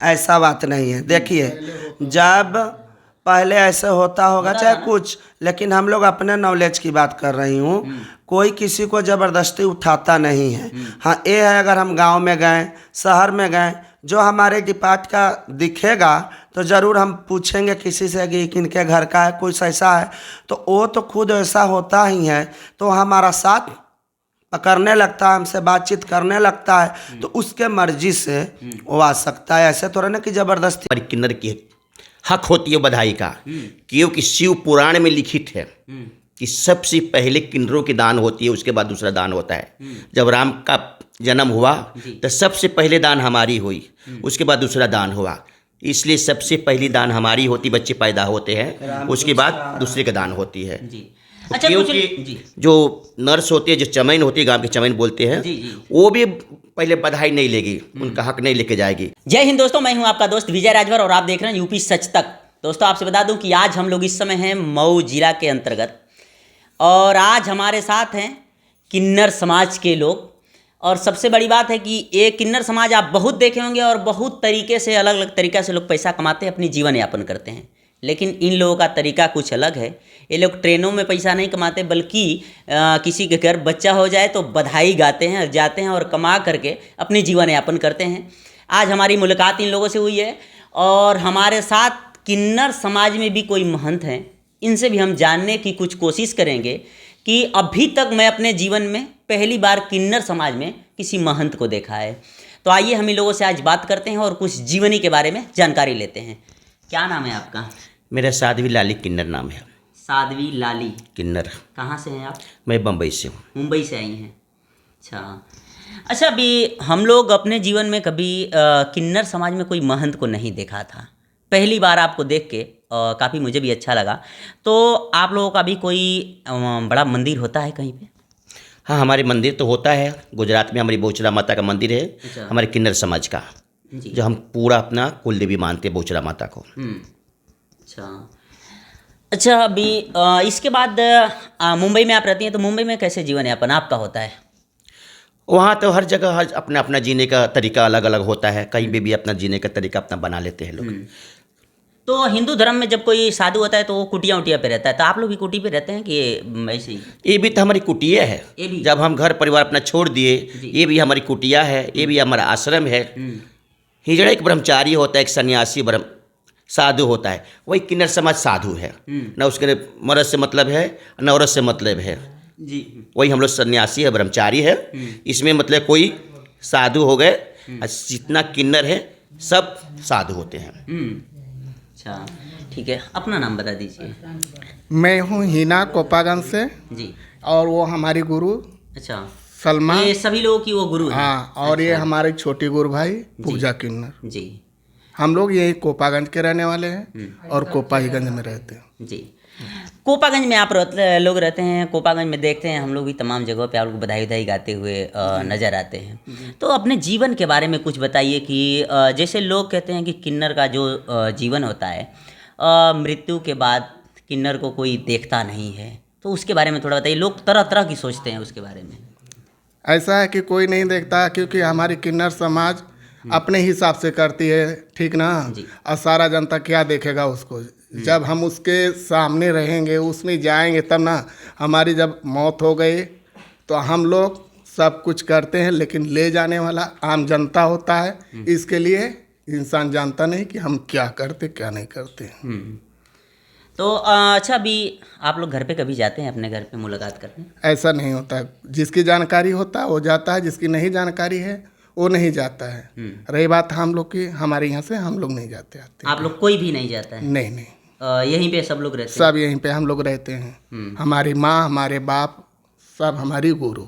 ऐसा बात नहीं है। देखिए, जब पहले ऐसे होता होगा चाहे कुछ, लेकिन हम लोग अपने नॉलेज की बात कर रही हूँ। कोई किसी को ज़बरदस्ती उठाता नहीं है। हाँ, ये है अगर हम गांव में गए, शहर में गए, जो हमारे डिपार्ट का दिखेगा तो ज़रूर हम पूछेंगे किसी से कि किनके घर का है, कुछ ऐसा है, तो वो तो खुद ऐसा होता ही है, तो हमारा साथ पकड़ने लगता है, हमसे बातचीत करने लगता है, तो उसके मर्जी से वो आ सकता है। ऐसे थोड़ा ना कि ज़बरदस्ती। हमारी किन्नर की हक होती है बधाई का, क्योंकि शिव पुराण में लिखित है कि सबसे पहले किन्नरों की दान होती है, उसके बाद दूसरा दान होता है। जब राम का जन्म हुआ तो सबसे पहले दान हमारी हुई, उसके बाद दूसरा दान हुआ। इसलिए सबसे पहली दान हमारी होती, बच्चे पैदा होते हैं, उसके बाद दूसरे का दान होती है। अच्छा, क्योंकि जो नर्स होती है, जो चमैन होती है, गांव की चमैन बोलते हैं, वो भी पहले बधाई नहीं लेगी, उनका हक नहीं लेके जाएगी। जय हिंद दोस्तों, मैं हूं आपका दोस्त विजय राजभर और आप देख रहे हैं यूपी सच तक। दोस्तों, आपसे बता दूं कि आज हम लोग इस समय हैं मऊ जिला के अंतर्गत, और आज हमारे साथ हैं किन्नर समाज के लोग। और सबसे बड़ी बात है कि ये किन्नर समाज आप बहुत देखे होंगे और बहुत तरीके से, अलग अलग तरीक़ा से लोग पैसा कमाते हैं, अपनी जीवन यापन करते हैं। लेकिन इन लोगों का तरीका कुछ अलग है। ये लोग ट्रेनों में पैसा नहीं कमाते, बल्कि किसी के घर बच्चा हो जाए तो बधाई गाते हैं, जाते हैं और कमा करके अपनी जीवन यापन करते हैं। आज हमारी मुलाकात इन लोगों से हुई है, और हमारे साथ किन्नर समाज में भी कोई महंत हैं, इनसे भी हम जानने की कुछ कोशिश करेंगे कि अभी तक मैं अपने जीवन में पहली बार किन्नर समाज में किसी महंत को देखा है। तो आइए हम इन लोगों से आज बात करते हैं और कुछ जीवनी के बारे में जानकारी लेते हैं। क्या नाम है आपका? मेरा साध्वी लाली किन्नर नाम है। साध्वी लाली किन्नर। कहाँ से हैं आप? मैं बम्बई से हूँ। मुंबई से आई हैं। अच्छा, अभी हम लोग अपने जीवन में कभी किन्नर समाज में कोई महंत को नहीं देखा था। पहली बार आपको देख के काफ़ी मुझे भी अच्छा लगा। तो आप लोगों का भी कोई बड़ा मंदिर होता है कहीं पे? हाँ, हमारे मंदिर तो होता है। गुजरात में हमारी बहुचरा माता का मंदिर है। अच्छा। हमारे किन्नर समाज का, जो हम पूरा अपना कुल देवी मानते हैं, बहुचरा माता को। अच्छा, अभी इसके बाद मुंबई में आप रहती हैं, तो मुंबई में कैसे जीवन यापन आपका होता है? वहाँ तो हर जगह हर अपना अपना जीने का तरीका अलग अलग होता है। कहीं भी अपना जीने का तरीका अपना बना लेते हैं लोग। तो हिंदू धर्म में जब कोई साधु होता है तो वो कुटिया उटिया पे रहता है, तो आप लोग भी कुटी पे रहते हैं कि ऐसे ही? ये भी तो हमारी कुटिया है। ये भी? जब हम घर परिवार अपना छोड़ दिए, ये भी हमारी कुटिया है, ये भी हमारा आश्रम है। हिजड़ा एक ब्रह्मचारी होता है, एक सन्यासी साधु होता है। वही किन्नर समाज साधु है। न उसके मर्द से मतलब है, न औरत से मतलब है जी। वही हम लोग सन्यासी है, ब्रह्मचारी है। इसमें मतलब कोई साधु हो गए, जितना किन्नर है सब साधु होते हैं। अच्छा, ठीक है, अपना नाम बता दीजिए। मैं हूँ हिना कोपागंज से जी। और वो हमारी गुरु अच्छा, सलमा। ये सभी लोगों की वो गुरु हैं? हाँ, और ये हमारे छोटे गुरु भाई पूजा किन्नर। जी। हम लोग यही कोपागंज के रहने वाले हैं और कोपाहीगंज में रहते हैं। जी। कोपागंज में आप लोग रहते हैं, कोपागंज में देखते हैं हम लोग भी तमाम जगहों पे आप लोग बधाई बधाई गाते हुए नज़र आते हैं। तो अपने जीवन के बारे में कुछ बताइए कि जैसे लोग कहते हैं कि किन्नर का जो जीवन होता है, मृत्यु के बाद किन्नर को कोई देखता नहीं है, तो उसके बारे में थोड़ा बताइए। लोग तरह तरह की सोचते हैं उसके बारे में। ऐसा है कि कोई नहीं देखता, क्योंकि हमारी किन्नर समाज अपने हिसाब से करती है, ठीक ना। और सारा जनता क्या देखेगा उसको। जब हम उसके सामने रहेंगे, उसमें जाएंगे, तब ना हमारी जब मौत हो गई तो हम लोग सब कुछ करते हैं, लेकिन ले जाने वाला आम जनता होता है। इसके लिए इंसान जानता नहीं कि हम क्या करते क्या नहीं करते। तो अच्छा, अभी आप लोग घर पे कभी जाते हैं अपने घर पे मुलाकात करने? ऐसा नहीं होता है। जिसकी जानकारी होता है वो जाता है, जिसकी नहीं जानकारी है वो नहीं जाता है। रही बात हम लोग की, हमारे यहाँ से हम लोग नहीं जाते आते। आप लोग कोई भी नहीं जाता है? नहीं नहीं, यहीं पे सब लोग रहते हैं? सब यहीं पे हम लोग रहते हैं। हमारी माँ, हमारे बाप, सब हमारी गुरु।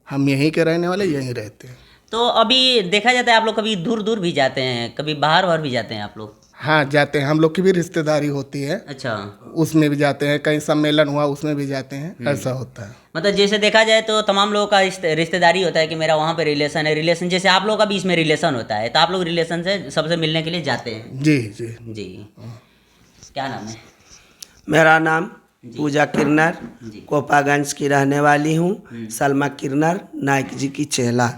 हम यहीं के रहने वाले, यहीं रहते हैं। तो अभी देखा जाता है आप लोग कभी दूर दूर भी जाते हैं, कभी बाहर भी जाते हैं आप लोग? हाँ, जाते हैं। हम लोग की भी रिश्तेदारी होती है। अच्छा। उसमें भी जाते हैं, कहीं सम्मेलन हुआ उसमें भी जाते हैं। ऐसा होता है। मतलब जैसे देखा जाए तो तमाम लोगों का रिश्तेदारी होता है कि मेरा वहाँ पे रिलेशन है। रिलेशन जैसे आप लोगों का भी इसमें रिलेशन होता है, तो आप लोग रिलेशन से सबसे मिलने के लिए जाते हैं? जी जी जी। क्या नाम है? मेरा नाम पूजा किन्नर, कोपागंज की रहने वाली हूँ। सलमा किन्नर, नायक जी की चेला।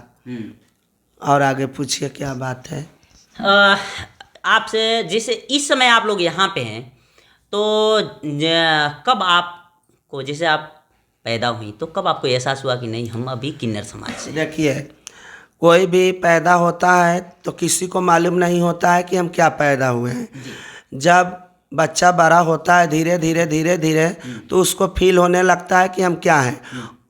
और आगे पूछिए क्या बात है? आपसे जैसे इस समय आप लोग यहाँ पे हैं, तो कब आपको, जैसे आप पैदा हुई तो कब आपको एहसास हुआ कि नहीं हम अभी किन्नर समाज से? देखिए, कोई भी पैदा होता है तो किसी को मालूम नहीं होता है कि हम क्या पैदा हुए हैं। जब बच्चा बड़ा होता है धीरे धीरे धीरे धीरे तो उसको फील होने लगता है कि हम क्या हैं।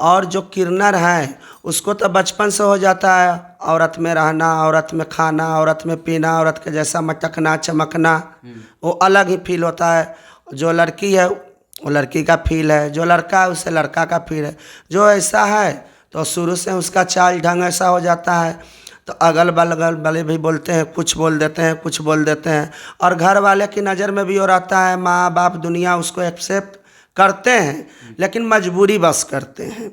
और जो किन्नर हैं उसको तो बचपन से हो जाता है औरत में रहना, औरत में खाना, औरत में पीना, औरत के जैसा मटकना चमकना, वो अलग ही फील होता है। जो लड़की है वो लड़की का फील है, जो लड़का है उसे लड़का का फील है। जो ऐसा है तो शुरू से उसका चाल ढंग ऐसा हो जाता है। तो अगल बगल वाले भी बोलते हैं, कुछ बोल देते हैं, कुछ बोल देते हैं। और घर वाले की नज़र में भी वो रहता है, माँ बाप दुनिया उसको एक्सेप्ट करते हैं लेकिन मजबूरी बस करते हैं।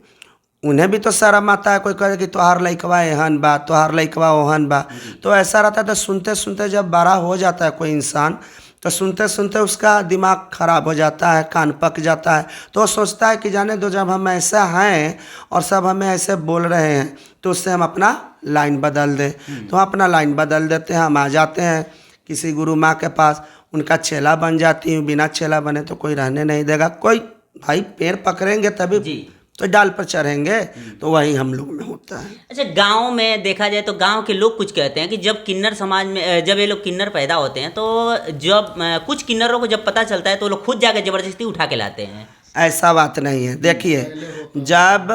उन्हें भी तो शर्म आता है, कोई कहे कि तोहार लइकवा एहन बा, तोहार लइकवा ओहन बा। तो ऐसा रहता है। तो सुनते सुनते जब बड़ा हो जाता है कोई इंसान तो सुनते सुनते उसका दिमाग खराब हो जाता है, कान पक जाता है। तो वो सोचता है कि जाने दो, जब हम ऐसा हैं और सब हमें ऐसे बोल रहे हैं तो उससे हम अपना लाइन बदल दें। तो हम अपना लाइन बदल देते हैं, हम आ जाते हैं किसी गुरु माँ के पास, उनका चेला बन जाती हूँ। बिना चेला बने तो कोई रहने नहीं देगा। कोई भाई पेड़ पकड़ेंगे तभी तो डाल पर चढ़ेंगे, तो वही हम लोग में होता है। अच्छा, गांव में देखा जाए तो गांव के लोग कुछ कहते हैं कि जब किन्नर समाज में, जब ये लोग किन्नर पैदा होते हैं तो जब कुछ किन्नरों को जब पता चलता है तो लोग खुद जाकर ज़बरदस्ती उठा के लाते हैं। ऐसा बात नहीं है। देखिए, जब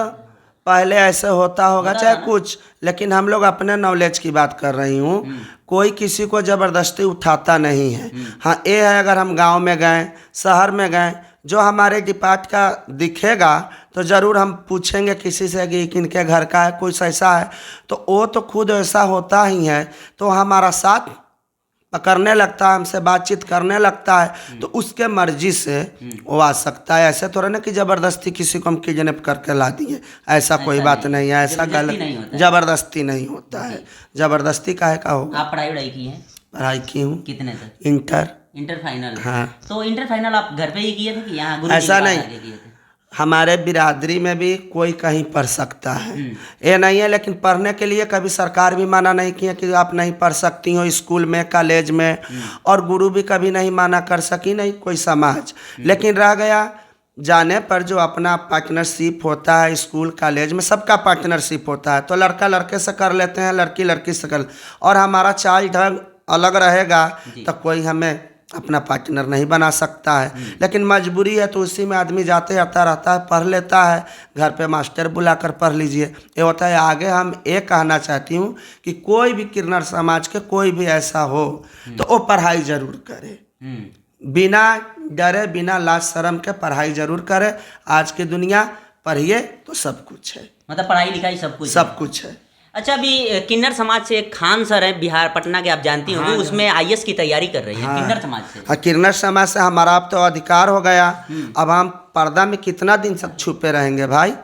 पहले ऐसे होता होगा चाहे कुछ, लेकिन हम लोग अपने नॉलेज की बात कर रही हूँ। कोई किसी को ज़बरदस्ती उठाता नहीं है। हाँ, ये है अगर हम गांव में गए, शहर में गए, जो हमारे डिपार्ट का दिखेगा तो ज़रूर हम पूछेंगे किसी से कि किनके घर का है, कुछ ऐसा है। तो वो तो खुद ऐसा होता ही है, तो हमारा साथ पकड़ने लगता है, हमसे बातचीत करने लगता है। तो उसके मर्जी से वो आ सकता है। ऐसे थोड़ा ना कि ज़बरदस्ती किसी को हम किडनैप करके ला दिए, ऐसा कोई बात नहीं है। ऐसा गलत, ज़बरदस्ती नहीं होता है। ज़बरदस्ती काहे का होगा? आप पढ़ाई की हैं? पढ़ाई की हूँ। कितने तक? Inter final. हाँ। तो इंटर फाइनल आप घर पे ही किए थे कि यहाँ गुरु ऐसा नहीं, हमारे बिरादरी में भी कोई कहीं पढ़ सकता है, ये नहीं है। लेकिन पढ़ने के लिए कभी सरकार भी माना नहीं किया कि आप नहीं पढ़ सकती हो स्कूल में, कॉलेज में। और गुरु भी कभी नहीं माना कर सकी, नहीं कोई समाज। लेकिन रह गया जाने पर जो अपना पार्टनरशिप होता है स्कूल कॉलेज में, सबका पार्टनरशिप होता है। तो लड़का लड़के से कर लेते हैं, लड़की लड़की से कर, और हमारा चाल ढंग अलग रहेगा तो कोई हमें अपना पार्टनर नहीं बना सकता है। लेकिन मजबूरी है तो उसी में आदमी जाते आता रहता है, पढ़ लेता है। घर पे मास्टर बुलाकर पढ़ लीजिए, ये होता है। आगे हम ये कहना चाहती हूँ कि कोई भी किन्नर समाज के कोई भी ऐसा हो तो वो पढ़ाई जरूर करे, बिना डरे, बिना लाज शर्म के पढ़ाई जरूर करे। आज की दुनिया पढ़िए तो सब कुछ है, मतलब पढ़ाई लिखाई सब कुछ है। अच्छा, अभी किन्नर समाज से एक खान सर हैं बिहार पटना के, आप जानती होंगी। उसमें IAS की तैयारी कर रही हैं किन्नर समाज से। हाँ, किन्नर समाज से हमारा अब तो अधिकार हो गया। अब हम पर्दा में कितना दिन तक छुपे रहेंगे भाई?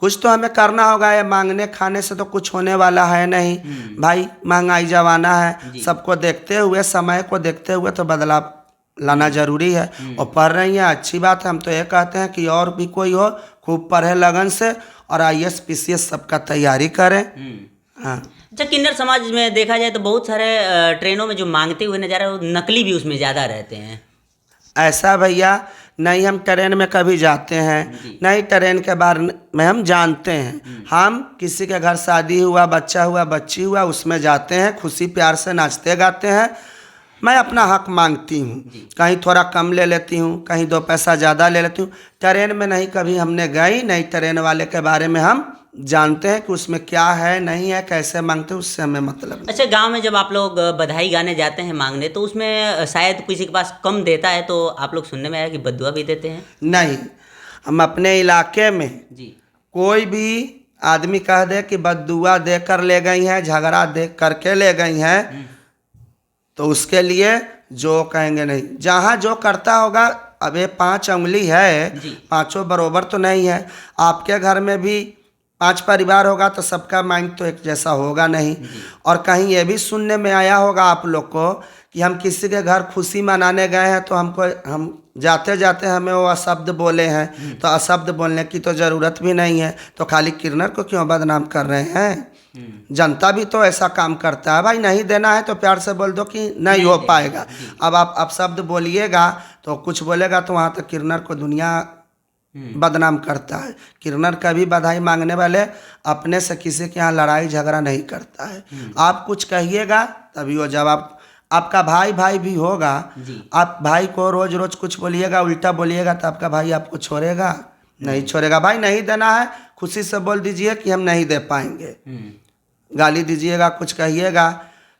कुछ तो हमें करना होगा। ये मांगने खाने से तो कुछ होने वाला है नहीं भाई। महंगाई जमाना है, सबको देखते हुए, समय को देखते हुए तो बदलाव लाना जरूरी है। और पढ़ रही हैं, अच्छी बात है। हम तो ये कहते हैं कि और भी कोई हो खूब पढ़े लगन से और IAS PCS सबका तैयारी करें। हाँ। अच्छा, किन्नर समाज में देखा जाए तो बहुत सारे ट्रेनों में जो मांगते हुए नज़ारे वो नकली भी उसमें ज़्यादा रहते हैं। ऐसा भैया नहीं, हम ट्रेन में कभी जाते हैं नहीं, ट्रेन के बारे में हम जानते हैं। हम किसी के घर शादी हुआ, बच्चा हुआ, बच्ची हुआ, उसमें जाते हैं, खुशी प्यार से नाचते गाते हैं। मैं अपना हक मांगती हूँ, कहीं थोड़ा कम ले लेती हूँ, कहीं 2 पैसा ज़्यादा ले लेती हूँ। ट्रेन में नहीं कभी हमने गई नहीं। ट्रेन वाले के बारे में हम जानते हैं कि उसमें क्या है नहीं है, कैसे मांगते हैं, उससे हमें मतलब नहीं। अच्छा, गांव में जब आप लोग बधाई गाने जाते हैं मांगने, तो उसमें शायद किसी के पास कम देता है तो आप लोग सुनने में आया कि बद्दुआ भी देते हैं? नहीं, हम अपने इलाके में कोई भी आदमी कह दे कि बद्दुआ दे कर ले गई हैं, झगड़ा दे करके ले गई हैं, तो उसके लिए जो कहेंगे नहीं। जहाँ जो करता होगा, अब ये 5 उंगली है, पांचों बरोबर तो नहीं है। आपके घर में भी 5 परिवार होगा तो सबका माइंड तो एक जैसा होगा नहीं। और कहीं ये भी सुनने में आया होगा आप लोग को कि हम किसी के घर खुशी मनाने गए हैं तो हम जाते जाते हमें वो अशब्द बोले हैं। तो अशब्द बोलने की तो ज़रूरत भी नहीं है, तो खाली किन्नर को क्यों बदनाम कर रहे हैं? जनता भी तो ऐसा काम करता है। भाई नहीं देना है तो प्यार से बोल दो कि नहीं हो पाएगा। अब आप शब्द बोलिएगा तो कुछ बोलेगा तो वहाँ तक किन्नर को दुनिया बदनाम करता है। किन्नर कभी बधाई मांगने वाले अपने से किसी के यहाँ लड़ाई झगड़ा नहीं करता है। आप कुछ कहिएगा तभी वो जवाब, आपका भाई भाई भी होगा, आप भाई को रोज रोज कुछ बोलिएगा, उल्टा बोलिएगा तो आपका भाई आपको छोड़ेगा नहीं छोड़ेगा। भाई नहीं देना है खुशी से बोल दीजिए कि हम नहीं दे पाएंगे। गाली दीजिएगा, कुछ कहिएगा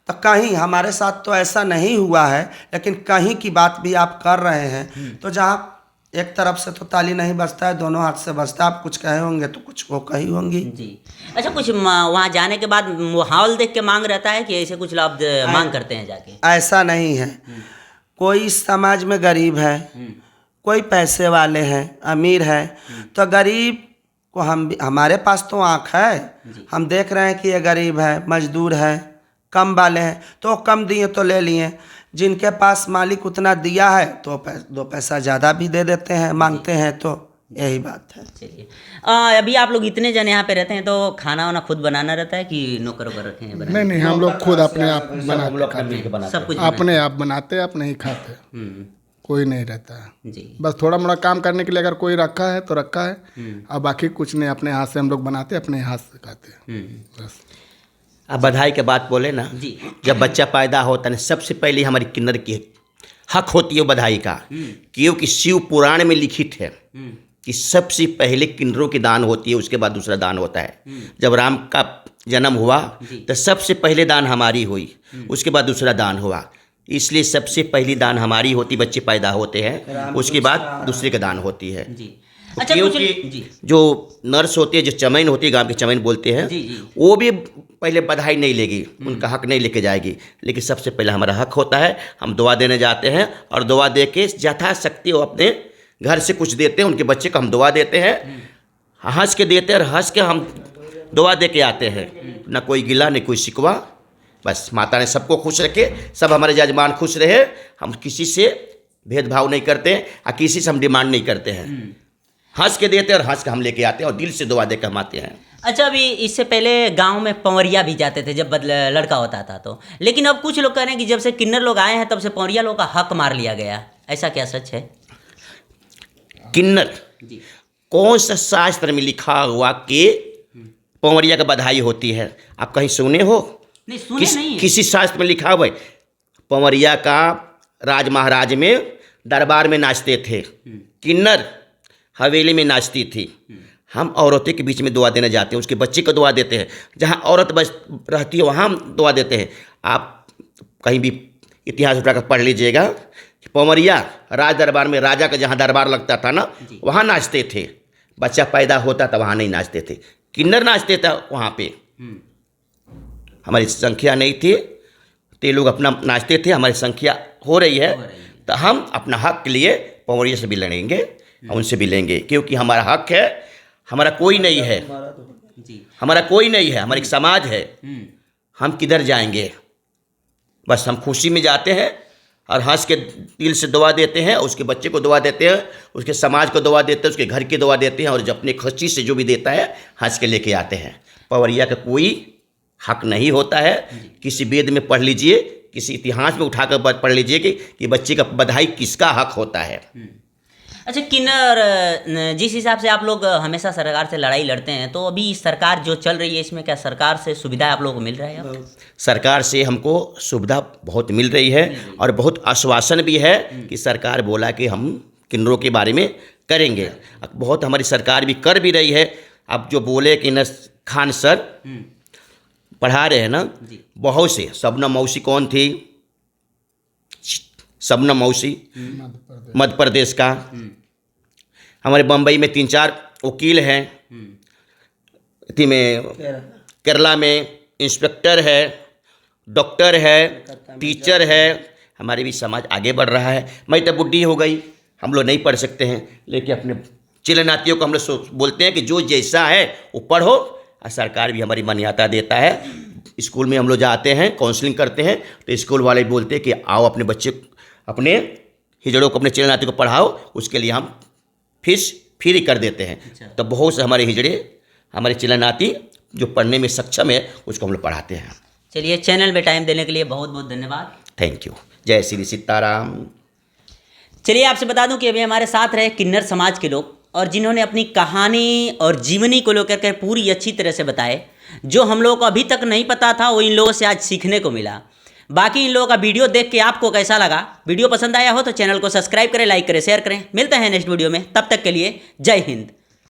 तो कहीं हमारे साथ तो ऐसा नहीं हुआ है, लेकिन कहीं की बात भी आप कर रहे हैं तो जहाँ एक तरफ से तो ताली नहीं बजता है, दोनों हाथ से बजता है। आप कुछ कहे होंगे तो कुछ वो कही होंगी जी। अच्छा, कुछ वहाँ जाने के बाद माहौल देख के मांग रहता है कि ऐसे कुछ लाभ मांग करते हैं जाके? ऐसा नहीं है। कोई समाज में गरीब है, कोई पैसे वाले हैं, अमीर है, तो गरीब को हमारे पास तो आँख है, हम देख रहे हैं कि ये गरीब है, मजदूर है, कम वाले हैं तो कम दिए तो ले लिए। जिनके पास मालिक उतना दिया है तो दो पैसा ज़्यादा भी दे देते हैं, मांगते हैं, तो यही बात है। चलिए, अभी आप लोग इतने जन यहाँ पे रहते हैं तो खाना वाना खुद बनाना रहता है कि नौकर वोकर रखे हैं बनाने? नहीं, हम लोग खुद अपने आप बनाते, सब कुछ अपने आप बनाते, अपने ही खाते, कोई नहीं रहता है। जी। बस थोड़ा मोड़ा काम करने के लिए अगर कोई रखा है तो रखा है, और बाकी कुछ नहीं, अपने हाथ से हम लोग बनाते, अपने हाथ से खाते। बस। अब बधाई के बात बोले ना जी। जब बच्चा पैदा होता है सबसे पहले हमारी किन्नर की हक होती है बधाई का, क्योंकि शिव पुराण में लिखित है कि सबसे पहले किन्नरों की दान होती है, उसके बाद दूसरा दान होता है। जब राम का जन्म हुआ तो सबसे पहले दान हमारी हुई, उसके बाद दूसरा दान हुआ। इसलिए सबसे पहली दान हमारी होती, बच्चे पैदा होते हैं, उसके बाद दूसरे का दान होती है। जी। अच्छा, क्योंकि जो नर्स होती है, जो चमैन होती है, गांव के चमैन बोलते हैं, जी, जी। वो भी पहले बधाई नहीं लेगी, उनका हक नहीं लेके जाएगी, लेकिन सबसे पहले हमारा हक होता है। हम दुआ देने जाते हैं और दुआ दे के यथाशक्ति वो अपने घर से कुछ देते हैं, उनके बच्चे को हम दुआ देते हैं, हंस के देते हैं और हंस के हम दुआ दे के आते हैं। ना कोई गिला न कोई शिकवा, बस माता ने सबको खुश रखे, सब हमारे जजमान खुश रहे। हम किसी से भेदभाव नहीं करते हैं और किसी से हम डिमांड नहीं करते हैं, हंस के देते हैं और हंस के हम लेके आते हैं और दिल से दुआ दे के हम आते हैं। अच्छा, अभी इससे पहले गांव में पवरिया भी जाते थे जब लड़का होता था तो, लेकिन अब कुछ लोग कह रहे हैं कि जब से किन्नर लोग आए हैं तब से पवरिया लोग का हक मार लिया गया। ऐसा क्या सच है? किन्नर कौन सा शास्त्र में लिखा हुआ कि पवरिया का बधाई होती है? आप कहीं सुने हो? नहीं, सुने नहीं है। किसी शास्त्र में लिखा हुआ है? पवरिया का राज महाराज में दरबार में नाचते थे, किन्नर हवेली में नाचती थी। हम औरतों के बीच में दुआ देने जाते हैं, उसके बच्चे को दुआ देते हैं, जहाँ औरत बस रहती है वहाँ हम दुआ देते हैं। आप कहीं भी इतिहास उठाकर पढ़ लीजिएगा कि पवरिया राज दरबार में, राजा का जहाँ दरबार लगता था ना, वहाँ नाचते थे। बच्चा पैदा होता था वहाँ नहीं नाचते थे, किन्नर नाचते थे वहाँ पे। हमारी संख्या नहीं थी तो ये लोग अपना नाचते थे, हमारी संख्या हो रही है तो हम अपना हक के लिए पवरिया से भी लड़ेंगे, उनसे भी लेंगे, क्योंकि हमारा हक है। हमारा कोई नहीं है, हमारा कोई नहीं है, हमारा एक समाज है। हम किधर जाएंगे? बस हम खुशी में जाते हैं और हंस के दिल से दुआ देते हैं, उसके बच्चे को दुआ देते हैं, उसके समाज को दुआ देते हैं, उसके घर की दुआ देते हैं, और जब अपने खुशी से जो भी देता है हंस के लेके आते हैं। पवरिया का कोई हक नहीं होता है। किसी वेद में पढ़ लीजिए, किसी इतिहास में उठाकर पढ़ लीजिए कि बच्चे का बधाई किसका हक होता है। अच्छा, किन्नर जिस हिसाब से आप लोग हमेशा सरकार से लड़ाई लड़ते हैं, तो अभी सरकार जो चल रही है इसमें क्या सरकार से सुविधा आप लोगों को मिल रहा है? अब सरकार से हमको सुविधा बहुत मिल रही है और बहुत आश्वासन भी है कि सरकार बोला कि हम किन्नरों के बारे में करेंगे। बहुत हमारी सरकार भी कर भी रही है। अब जो बोले कि न खान सर पढ़ा रहे हैं ना, बहुत से, शबनम मौसी कौन थी? शबनम मौसी मध्य प्रदेश का। हमारे बम्बई में 3-4 वकील हैं, इतनी में केरला में इंस्पेक्टर है, डॉक्टर है, टीचर है। हमारे भी समाज आगे बढ़ रहा है। मैं तो बुढ़ी हो गई, हम लोग नहीं पढ़ सकते हैं, लेकिन अपने चिल नातियों को हम लोग बोलते हैं कि जो जैसा है वो पढ़ो, और सरकार भी हमारी मान्यता देता है। स्कूल में हम लोग जाते हैं, काउंसलिंग करते हैं, तो स्कूल वाले बोलते हैं कि आओ अपने बच्चे, अपने हिजड़ों को, अपने चिल नाती को पढ़ाओ, उसके लिए हम फीस फ्री कर देते हैं। तो बहुत से हमारे हिजड़े, हमारे चिल नाती जो पढ़ने में सक्षम है उसको हम लोग पढ़ाते हैं। चलिए, चैनल में टाइम देने के लिए बहुत बहुत धन्यवाद। Thank you. जय श्री सीताराम। चलिए, आपसे बता दूं कि अभी हमारे साथ रहे किन्नर समाज के लोग, और जिन्होंने अपनी कहानी और जीवनी को लेकर के पूरी अच्छी तरह से बताए। जो हम लोगों को अभी तक नहीं पता था वो इन लोगों से आज सीखने को मिला। बाकी इन लोगों का वीडियो देख के आपको कैसा लगा? वीडियो पसंद आया हो तो चैनल को सब्सक्राइब करें, लाइक करें, शेयर करें। मिलते हैं नेक्स्ट वीडियो में, तब तक के लिए जय हिंद।